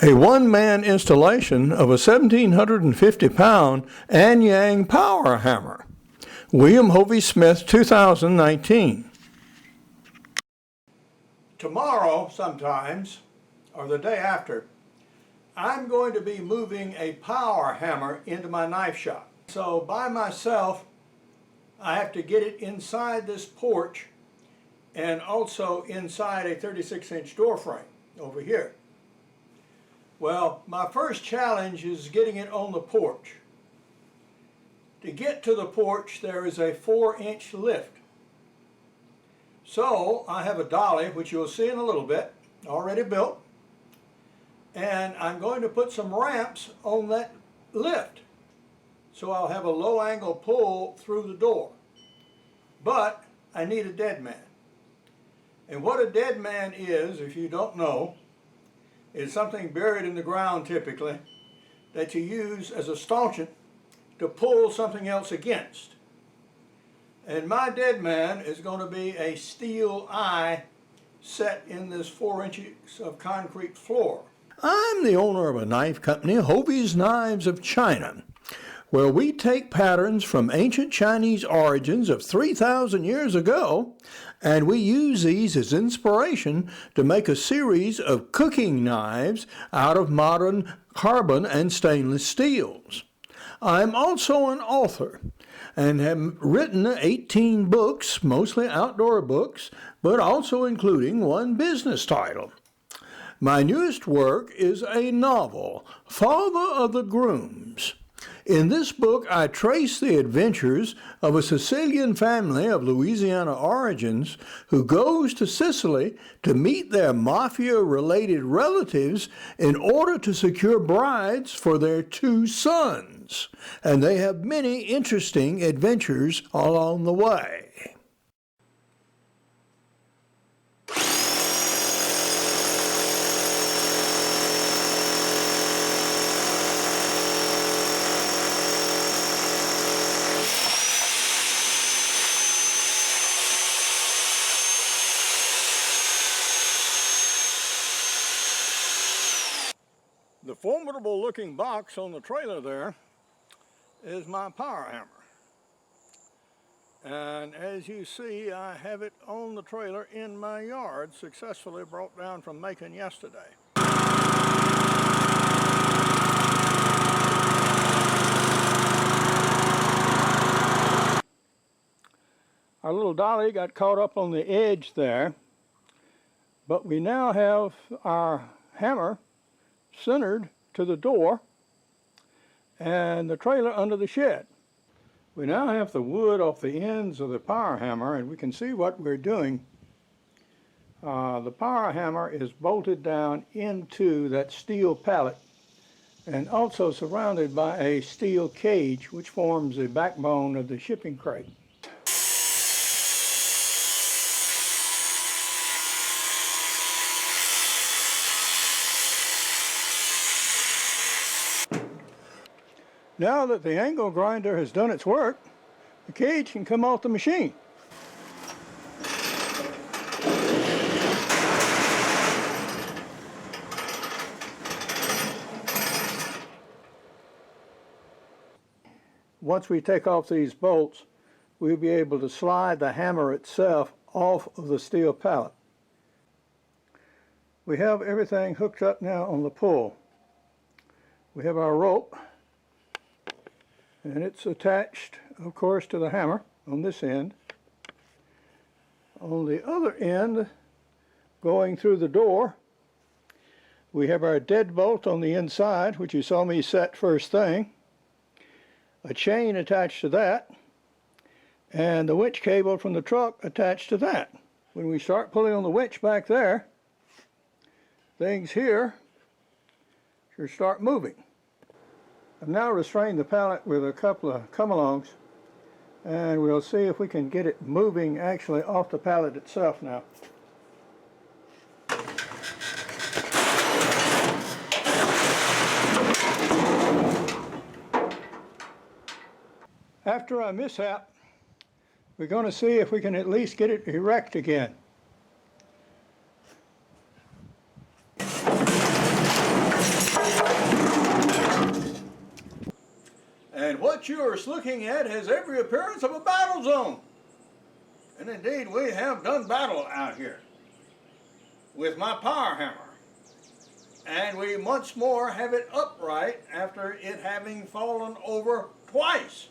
A one-man installation of a 1,750-pound Anyang Power Hammer. William Hovey Smith, 2019. Tomorrow, sometimes, or the day after, I'm going to be moving a power hammer into my knife shop. So by myself, I have to get it inside this porch and also inside a 36-inch door frame over here. Well, my first challenge is getting it on the porch. To get to the porch, there is a 4-inch lift. So I have a dolly, which you'll see in a little bit, already built, and I'm going to put some ramps on that lift. So I'll have a low angle pull through the door. But I need a dead man. And what a dead man is, if you don't know, is something buried in the ground typically that you use as a stanchion to pull something else against. And my dead man is going to be a steel eye set in this 4 inches of concrete floor. I'm the owner of a knife company, Hovey's Knives of China, where we take patterns from ancient Chinese origins of 3,000 years ago, and we use these as inspiration to make a series of cooking knives out of modern carbon and stainless steels. I'm also an author and have written 18 books, mostly outdoor books, but also including one business title. My newest work is a novel, Father of the Grooms. In this book, I trace the adventures of a Sicilian family of Louisiana origins who goes to Sicily to meet their mafia-related relatives in order to secure brides for their 2 sons. And they have many interesting adventures along the way. The formidable looking box on the trailer there is my power hammer. And as you see, I have it on the trailer in my yard, successfully brought down from Macon yesterday. Our little dolly got caught up on the edge there, but we now have our hammer centered to the door and the trailer under the shed. We now have the wood off the ends of the power hammer, and we can see what we're doing. The power hammer is bolted down into that steel pallet and also surrounded by a steel cage which forms the backbone of the shipping crate. Now that the angle grinder has done its work, the cage can come off the machine. Once we take off these bolts, we'll be able to slide the hammer itself off of the steel pallet. We have everything hooked up now on the pull. We have our rope, and it's attached, of course, to the hammer on this end. On the other end, going through the door, we have our deadbolt on the inside, which you saw me set first thing, a chain attached to that, and the winch cable from the truck attached to that. When we start pulling on the winch back there, things here should start moving. I've now restrained the pallet with a couple of come-alongs, and we'll see if we can get it moving actually off the pallet itself now. After a mishap, we're going to see if we can at least get it erect again. you are looking at has every appearance of a battle zone. And indeed, we have done battle out here with my power hammer. And we once more have it upright after it having fallen over twice.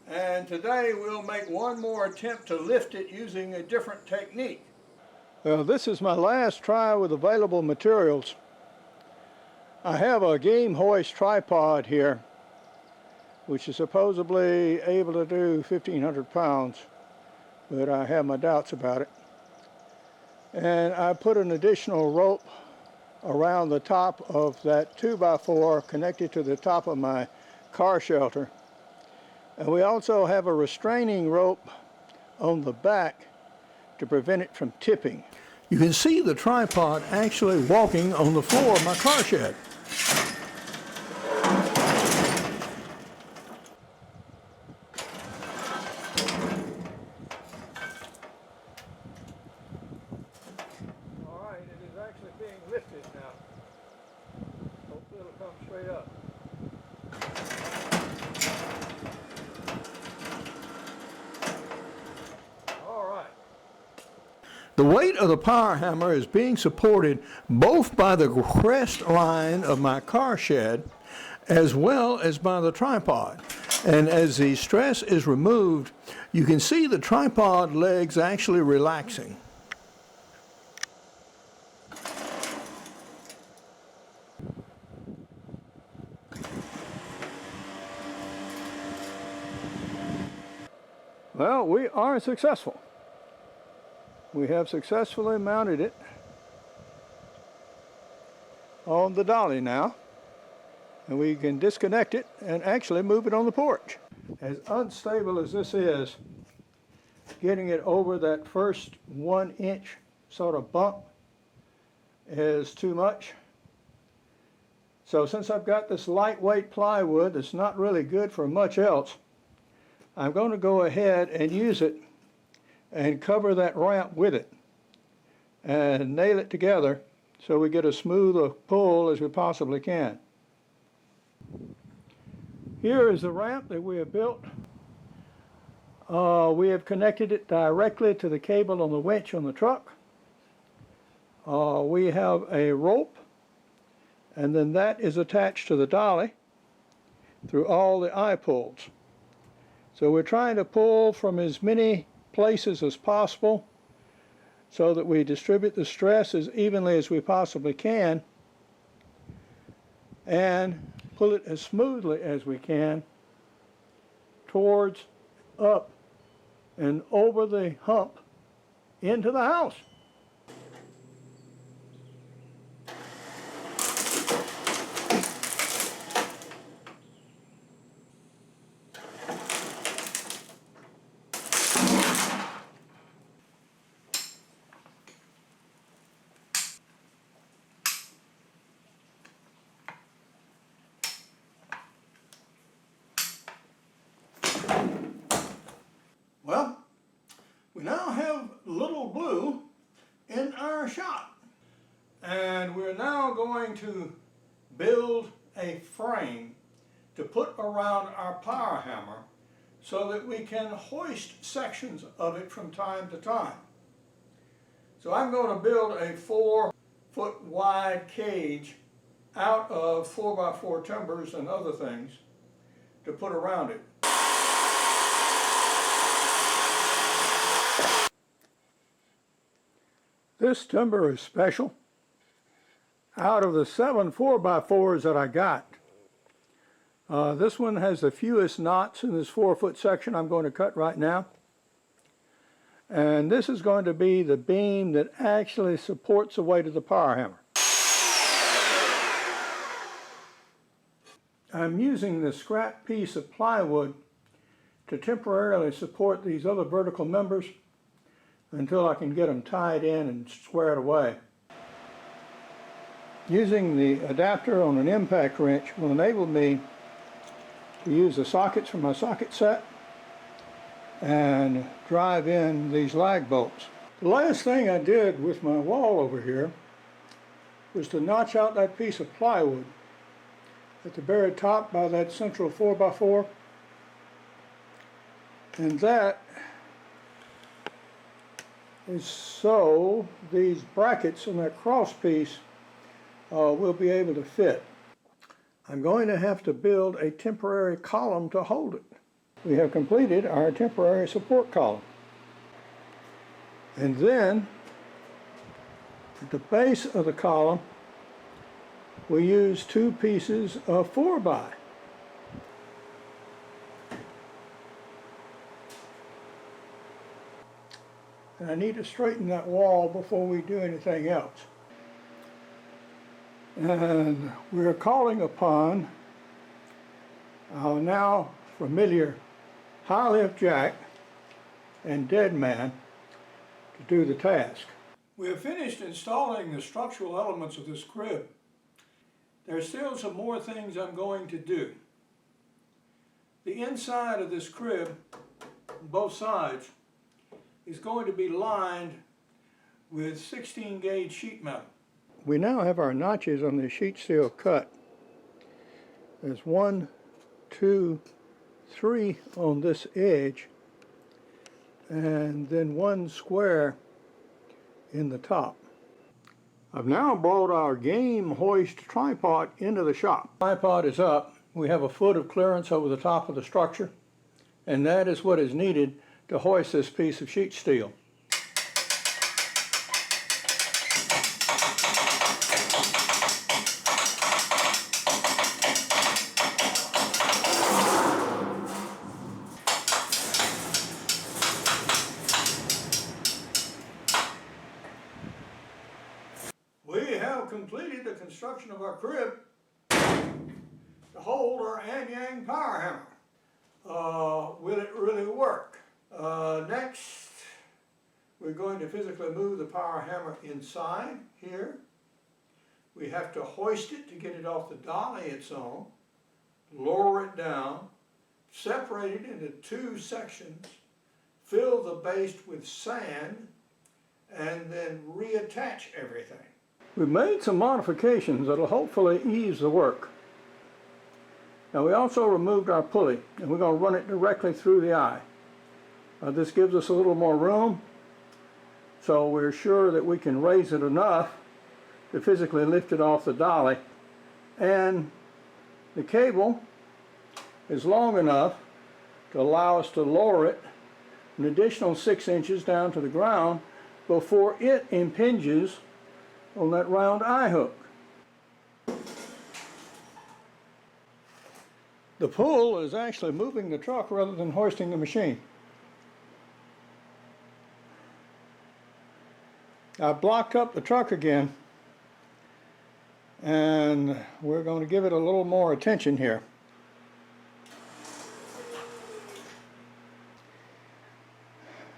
And today we'll make one more attempt to lift it using a different technique. Well, this is my last try with available materials. I have a game hoist tripod here, which is supposedly able to do 1,500 pounds, but I have my doubts about it. And I put an additional rope around the top of that 2x4 connected to the top of my car shelter. And we also have a restraining rope on the back to prevent it from tipping. You can see the tripod actually walking on the floor of my car shed. All right, it is actually being lifted now. Hopefully it'll come straight up. The weight of the power hammer is being supported both by the crest line of my car shed as well as by the tripod. And as the stress is removed, you can see the tripod legs actually relaxing. Well, we are successful. We have successfully mounted it on the dolly now, and we can disconnect it and actually move it on the porch. As unstable as this is, getting it over that first 1 inch sort of bump is too much. So since I've got this lightweight plywood that's not really good for much else, I'm going to go ahead and use it and cover that ramp with it and nail it together so we get as smooth a pull as we possibly can. Here is the ramp that we have built. We have connected it directly to the cable on the winch on the truck. We have a rope, and then that is attached to the dolly through all the eye pulls. So we're trying to pull from as many places as possible so that we distribute the stress as evenly as we possibly can and pull it as smoothly as we can towards, up, and over the hump into the house. Well, we now have Little Blue in our shop, and we're now going to build a frame to put around our power hammer so that we can hoist sections of it from time to time. So I'm going to build a 4-foot wide cage out of 4x4 timbers and other things to put around it. This timber is special. Out of the 7 4x4s that I got, this one has the fewest knots in this 4-foot section I'm going to cut right now. And this is going to be the beam that actually supports the weight of the power hammer. I'm using this scrap piece of plywood to temporarily support these other vertical members until I can get them tied in and squared away. Using the adapter on an impact wrench will enable me to use the sockets from my socket set and drive in these lag bolts. The last thing I did with my wall over here was to notch out that piece of plywood at the very top by that central 4x4, and that is so these brackets on that cross piece will be able to fit. I'm going to have to build a temporary column to hold it. We have completed our temporary support column. And then at the base of the column we use 2 pieces of 4x. And I need to straighten that wall before we do anything else. And we're calling upon our now familiar high lift jack and dead man to do the task. We have finished installing the structural elements of this crib. There's still some more things I'm going to do. The inside of this crib, both sides, is going to be lined with 16 gauge sheet metal. We now have our notches on the sheet steel cut. There's 1, 2, 3 on this edge, and then 1 square in the top. I've now brought our game hoist tripod into the shop. The tripod is up. We have a foot of clearance over the top of the structure, and that is what is needed to hoist this piece of sheet steel. We have completed the construction of our crib to hold our Anyang Power Hammer. Will it really work? Next, we're going to physically move the power hammer inside here. We have to hoist it to get it off the dolly it's on, lower it down, separate it into 2 sections, fill the base with sand, and then reattach everything. We've made some modifications that will hopefully ease the work. Now we also removed our pulley, and we're going to run it directly through the eye. This gives us a little more room, so we're sure that we can raise it enough to physically lift it off the dolly. And the cable is long enough to allow us to lower it an additional 6 inches down to the ground before it impinges on that round eye hook. The pull is actually moving the truck rather than hoisting the machine. I blocked up the truck again, and we're going to give it a little more attention here.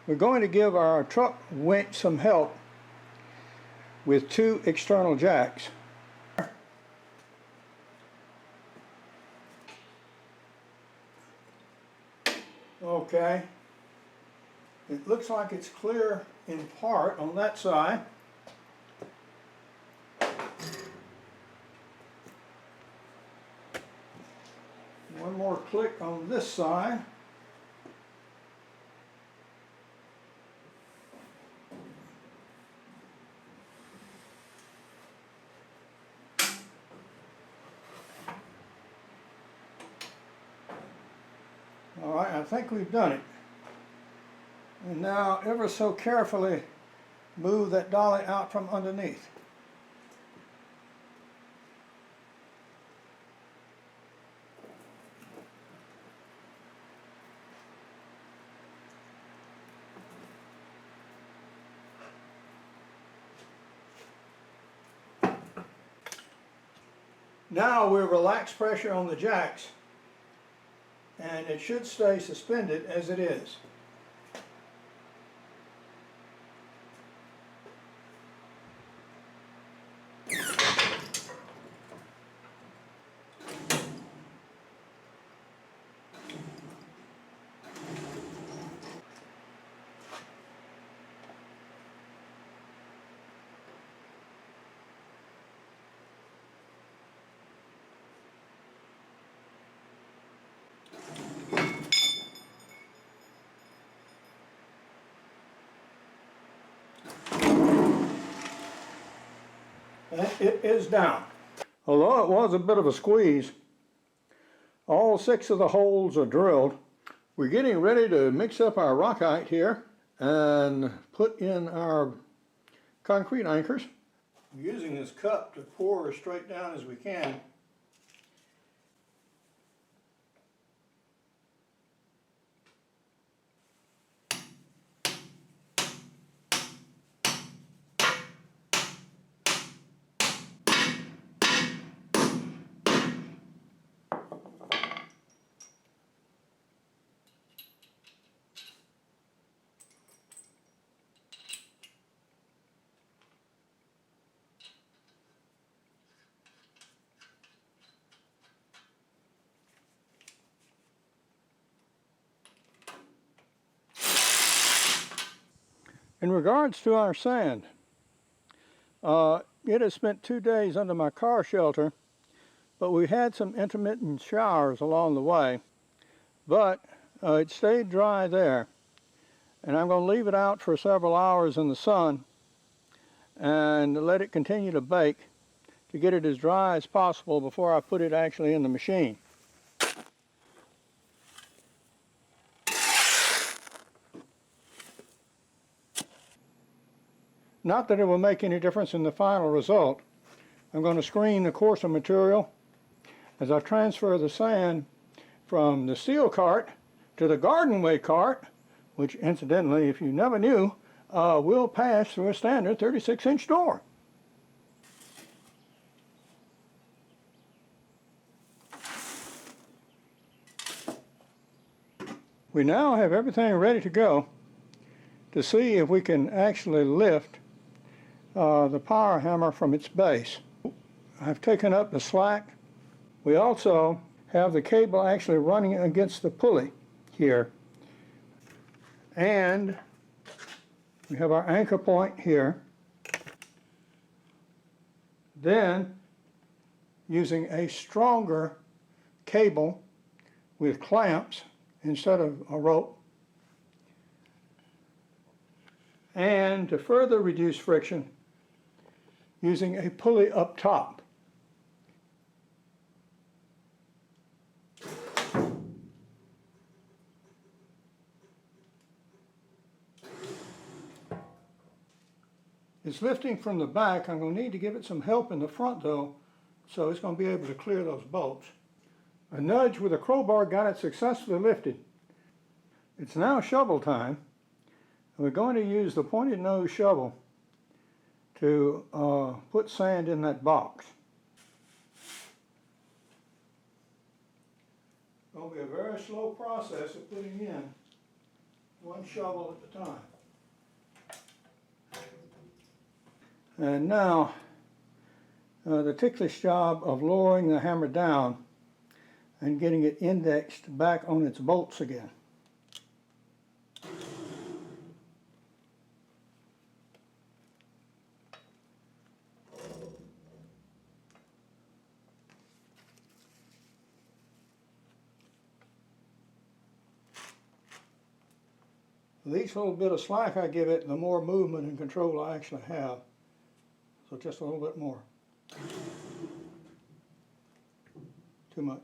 We're going to give our truck winch some help with 2 external jacks. Okay, it looks like it's clear in part on that side. One more click on this side. All right, I think we've done it. And now ever so carefully move that dolly out from underneath. Now we relax pressure on the jacks, and it should stay suspended as it is. And it is down. Although it was a bit of a squeeze, all 6 of the holes are drilled. We're getting ready to mix up our rockite here and put in our concrete anchors. I'm using this cup to pour as straight down as we can. In regards to our sand, it has spent 2 days under my car shelter, but we had some intermittent showers along the way, but it stayed dry there. And I'm going to leave it out for several hours in the sun and let it continue to bake to get it as dry as possible before I put it actually in the machine. Not that it will make any difference in the final result. I'm going to screen the coarser material as I transfer the sand from the steel cart to the garden weight cart, which incidentally, if you never knew, will pass through a standard 36-inch door. We now have everything ready to go to see if we can actually lift the power hammer from its base. I've taken up the slack. We also have the cable actually running against the pulley here. And we have our anchor point here. Then, using a stronger cable with clamps instead of a rope, and to further reduce friction, using a pulley up top. It's lifting from the back. I'm going to need to give it some help in the front though, so it's going to be able to clear those bolts. A nudge with a crowbar got it successfully lifted. It's now shovel time. We're going to use the pointed nose shovel to put sand in that box. It's going to be a very slow process of putting in one shovel at a time. And now the ticklish job of lowering the hammer down and getting it indexed back on its bolts again. The each little bit of slack I give it, the more movement and control I actually have. So just a little bit more. Too much.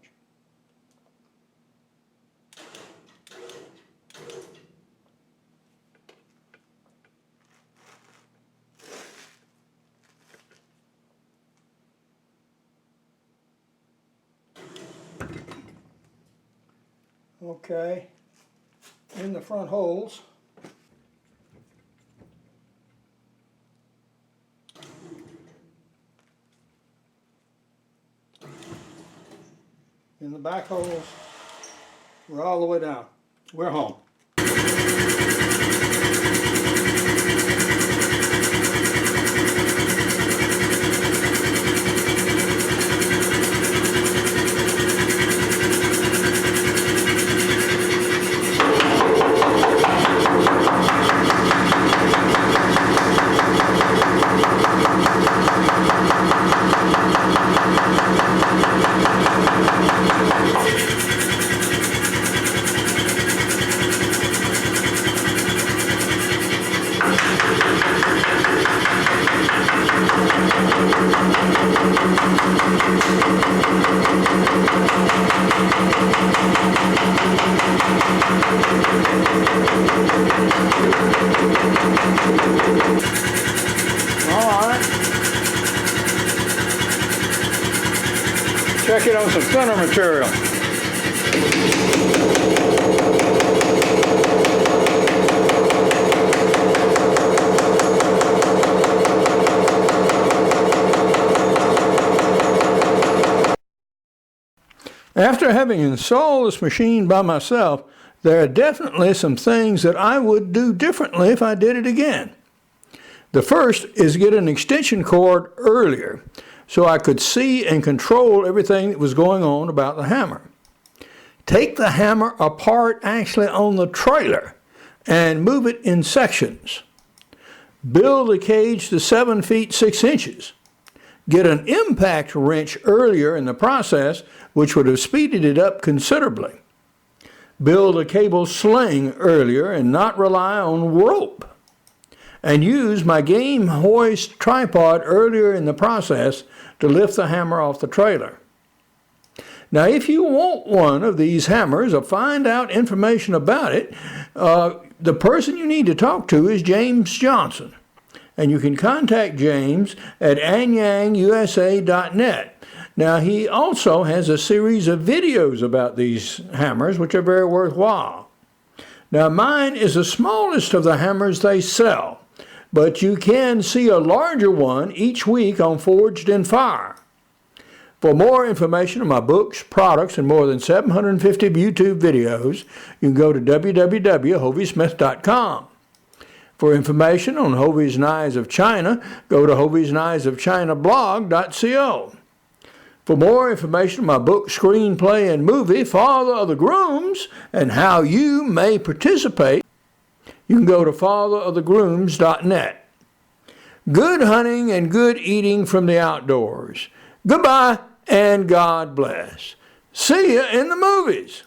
Okay, in the front holes, in the back holes, we're all the way down. We're home. Check it on some thinner material. After having installed this machine by myself, there are definitely some things that I would do differently if I did it again. The first is get an extension cord earlier so I could see and control everything that was going on about the hammer. Take the hammer apart actually on the trailer and move it in sections. Build the cage to 7 feet 6 inches. Get an impact wrench earlier in the process, which would have speeded it up considerably. Build a cable sling earlier and not rely on rope. And use my game hoist tripod earlier in the process to lift the hammer off the trailer. Now, if you want one of these hammers or find out information about it, the person you need to talk to is James Johnson. And you can contact James at anyangusa.net. Now, he also has a series of videos about these hammers, which are very worthwhile. Now, mine is the smallest of the hammers they sell, but you can see a larger one each week on Forged in Fire. For more information on my books, products, and more than 750 YouTube videos, you can go to www.hoviesmith.com. For information on Hovey's Knives of China, go to hoviesknivesofchinablog.co. For more information on my book, screenplay, and movie, Father of the Grooms, and how you may participate, you can go to fatherofthegrooms.net. Good hunting and good eating from the outdoors. Goodbye and God bless. See you in the movies.